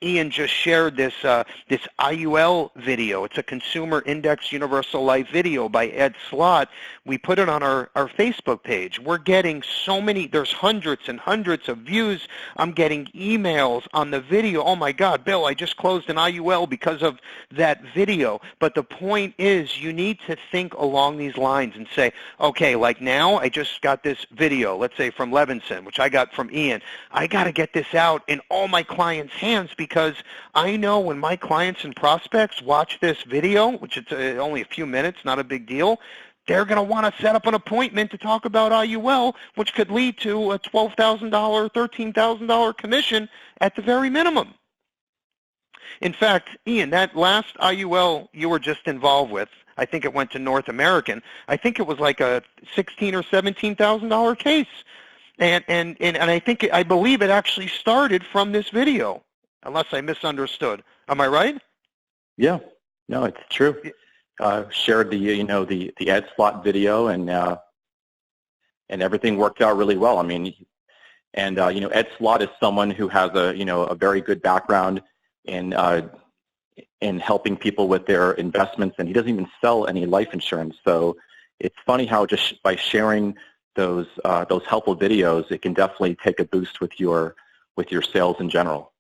Ian just shared this IUL video. It's a consumer index Index Universal Life video by Ed Slott. We put it on our Facebook page. We're getting so many, there's hundreds and hundreds of views. I'm getting emails on the video. Oh my God, Bill, I just closed an IUL because of that video. But the point is, you need to think along these lines and say, okay, like now I just got this video, let's say from Levinson, which I got from Ian. I got to get this out in all my clients' hands, because I know when my clients and prospects watch this video, which it's only a few minutes, not a big deal, they're going to want to set up an appointment to talk about IUL, which could lead to a $12,000, $13,000 commission at the very minimum. In fact, Ian, that last IUL you were just involved with, I think it went to North American, I think it was like a $16,000 or $17,000 case. And I believe it actually started from this video, unless I misunderstood. Am I right? Yeah, no, it's true. Shared the Ed Slott video, and everything worked out really well. I mean, and Ed Slott is someone who has a very good background in helping people with their investments, and he doesn't even sell any life insurance. So it's funny how just by sharing those helpful videos, it can definitely take a boost with your sales in general.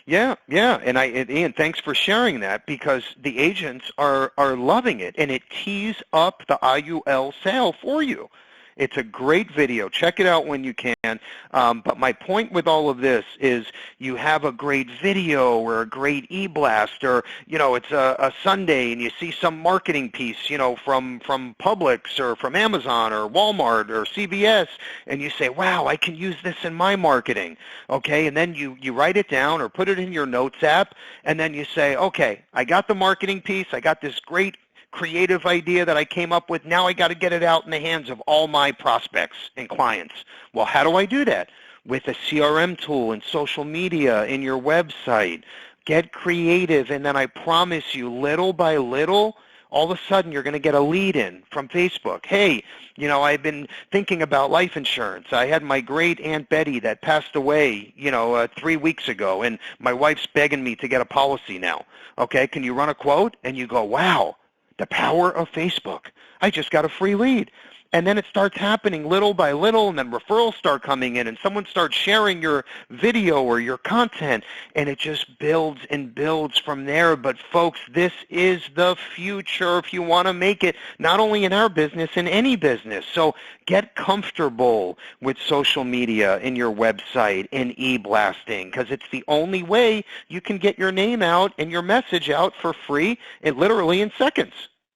Yeah, and Ian, thanks for sharing that, because the agents are loving it, and it tees up the IUL sale for you. It's a great video. Check it out when you can. But my point with all of this is, you have a great video or a great e-blast, or it's a Sunday and you see some marketing piece, from Publix or from Amazon or Walmart or CVS, and you say, wow, I can use this in my marketing. Okay, and then you write it down or put it in your notes app, and then you say, okay, I got the marketing piece, I got this great creative idea that I came up with. Now I got to get it out in the hands of all my prospects and clients. Well, how do I do that? With a CRM tool and social media in your website. Get creative, and then I promise you, little by little, all of a sudden you're going to get a lead in from Facebook. Hey, I've been thinking about life insurance. I had my great Aunt Betty that passed away, 3 weeks ago, and my wife's begging me to get a policy now. Okay, can you run a quote? And you go, wow, the power of Facebook. I just got a free lead. And then it starts happening little by little, and then referrals start coming in, and someone starts sharing your video or your content, and it just builds and builds from there. But folks, this is the future if you want to make it, not only in our business, in any business. So get comfortable with social media in your website and e-blasting, because it's the only way you can get your name out and your message out for free, and literally in seconds.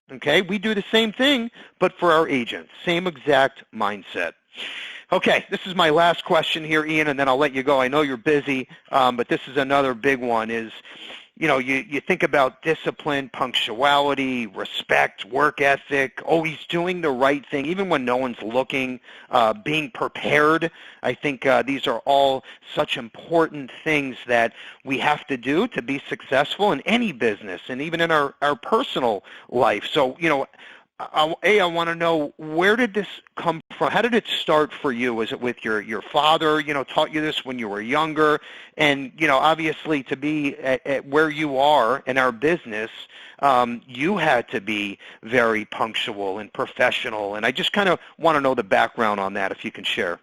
Okay, we do the same thing, but for our agents. Same exact mindset. Okay, this is my last question here, Ian, and then I'll let you go. I know you're busy, but this is another big one is, you think about discipline, punctuality, respect, work ethic, always doing the right thing, even when no one's looking, being prepared. I think these are all such important things that we have to do to be successful in any business and even in our personal life. So, I want to know, where did this come from? How did it start for you? Was it with your father, taught you this when you were younger? And, obviously to be at where you are in our business, you had to be very punctual and professional. And I just kind of want to know the background on that, if you can share.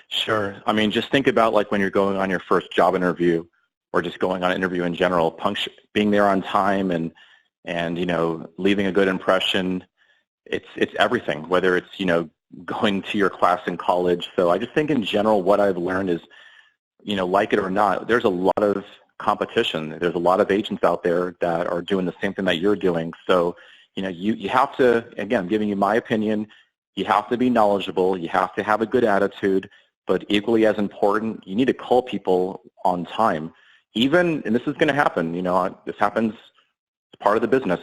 Sure. I mean, just think about like when you're going on your first job interview, or just going on an interview in general, being there on time and leaving a good impression. It's everything, whether it's, going to your class in college. So I just think in general, what I've learned is, like it or not, there's a lot of competition. There's a lot of agents out there that are doing the same thing that you're doing. So, you have to, again, giving you my opinion, you have to be knowledgeable. You have to have a good attitude, but equally as important, you need to call people on time. And this is going to happen, this happens, it's part of the business.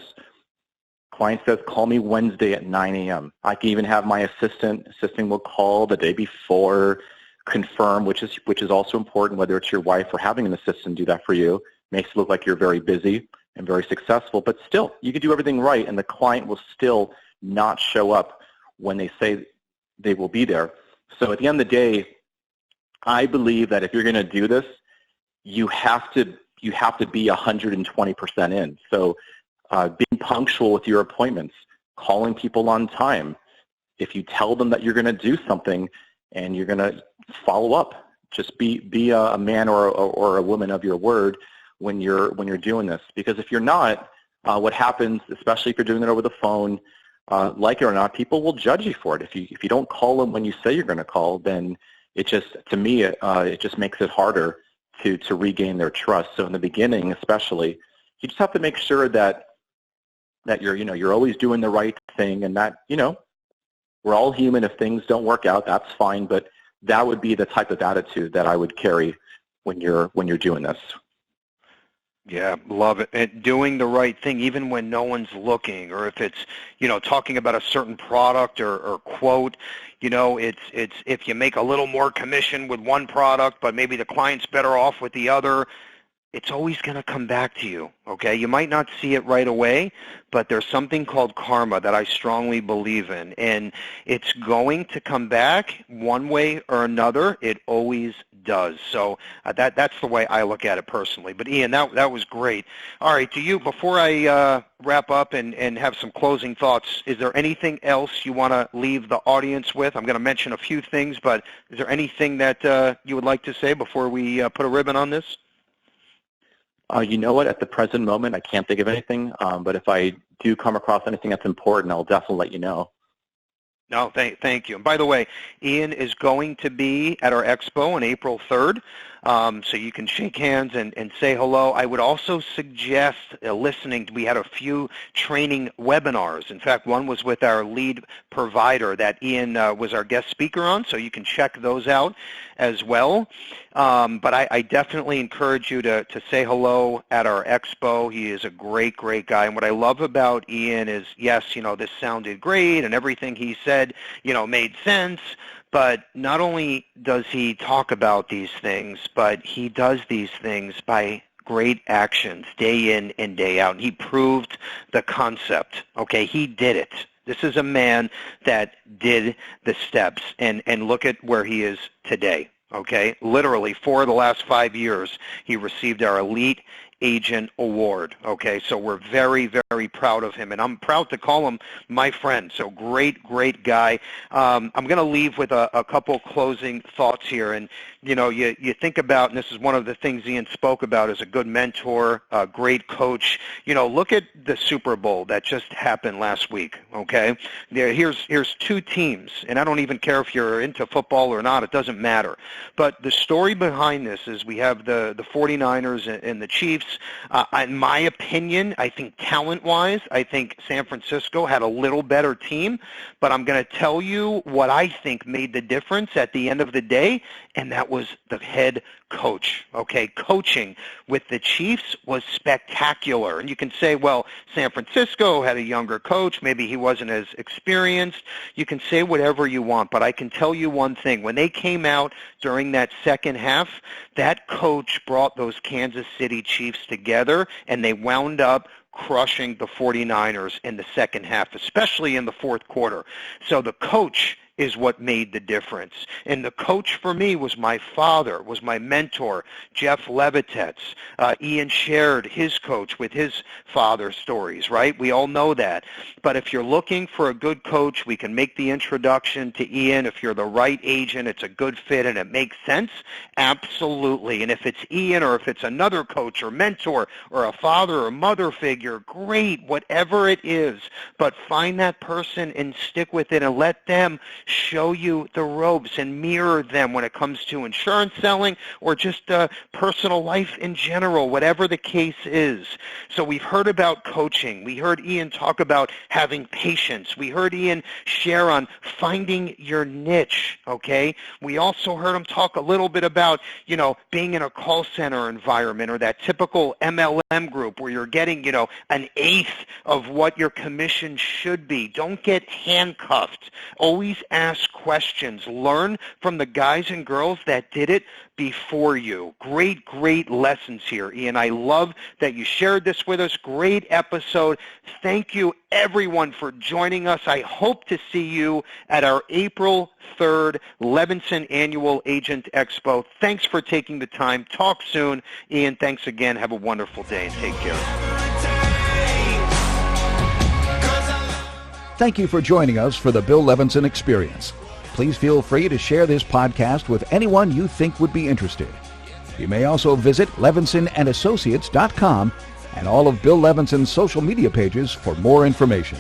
Client says, call me Wednesday at 9 a.m. I can even have my assistant will call the day before, confirm, which is also important, whether it's your wife or having an assistant do that for you. Makes it look like you're very busy and very successful, but still, you can do everything right, and the client will still not show up when they say they will be there. So at the end of the day, I believe that if you're going to do this, you have to be 120% in. So being punctual with your appointments, calling people on time. If you tell them that you're going to do something and you're going to follow up, just be a man or a woman of your word when you're doing this. Because if you're not, what happens, especially if you're doing it over the phone, like it or not, people will judge you for it. If you don't call them when you say you're going to call, then it just, to me, it just makes it harder to regain their trust. So in the beginning, especially, you just have to make sure that you're always doing the right thing, and that, we're all human. If things don't work out, that's fine. But that would be the type of attitude that I would carry when you're doing this. Yeah, love it. And doing the right thing even when no one's looking, or if it's, talking about a certain product or quote, it's if you make a little more commission with one product, but maybe the client's better off with the other, it's always going to come back to you, okay? You might not see it right away, but there's something called karma that I strongly believe in, and it's going to come back one way or another. It always does. So that's the way I look at it personally. But Ian, that was great. All right, before I wrap up and have some closing thoughts, is there anything else you want to leave the audience with? I'm going to mention a few things, but is there anything that you would like to say before we put a ribbon on this? You know what? At the present moment, I can't think of anything. But if I do come across anything that's important, I'll definitely let you know. No, thank you. And by the way, Ian is going to be at our expo on April 3rd, so you can shake hands and say hello. I would also suggest listening. We had a few training webinars. In fact, one was with our lead provider that Ian was our guest speaker on, so you can check those out as well. But I definitely encourage you to say hello at our expo. He is a great, great guy. And what I love about Ian is, yes, this sounded great and everything he said, made sense. But not only does he talk about these things, but he does these things by great actions day in and day out. And he proved the concept. Okay, he did it. This is a man that did the steps, and look at where he is today. Okay, literally 4 of the last 5 years, he received our Elite Agent Award. Okay, so we're very, very proud of him, and I'm proud to call him my friend. So great, great guy. I'm going to leave with a couple closing thoughts here, and you think about, and this is one of the things Ian spoke about, as a good mentor, a great coach. Look at the Super Bowl that just happened last week. Okay, here's 2 teams, and I don't even care if you're into football or not. It doesn't matter. But the story behind this is we have the 49ers and the Chiefs. In my opinion, I think talent-wise, I think San Francisco had a little better team, but I'm going to tell you what I think made the difference at the end of the day, and that was the head coach. Okay, coaching with the Chiefs was spectacular. And you can say, well, San Francisco had a younger coach, maybe he wasn't as experienced. You can say whatever you want, but I can tell you one thing. When they came out during that second half, that coach brought those Kansas City Chiefs together, and they wound up crushing the 49ers in the second half, especially in the fourth quarter. So the coach is what made the difference. And the coach for me was my father, was my mentor, Jeff Levitets. Ian shared his coach with his father's stories, right? We all know that. But if you're looking for a good coach, we can make the introduction to Ian. If you're the right agent, it's a good fit and it makes sense, absolutely. And if it's Ian or if it's another coach or mentor or a father or mother figure, great, whatever it is. But find that person and stick with it and let them show you the ropes and mirror them when it comes to insurance selling or just personal life in general, whatever the case is. So we've heard about coaching. We heard Ian talk about having patience. We heard Ian share on finding your niche, okay? We also heard him talk a little bit about, being in a call center environment or that typical MLM group where you're getting, an eighth of what your commission should be. Don't get handcuffed. Always ask questions. Learn from the guys and girls that did it before you. Great, great lessons here, Ian. I love that you shared this with us. Great episode. Thank you, everyone, for joining us. I hope to see you at our April 3rd Levinson Annual Agent Expo. Thanks for taking the time. Talk soon. Ian, thanks again. Have a wonderful day and take care. Thank you for joining us for the Bill Levinson Experience. Please feel free to share this podcast with anyone you think would be interested. You may also visit levinsonandassociates.com and all of Bill Levinson's social media pages for more information.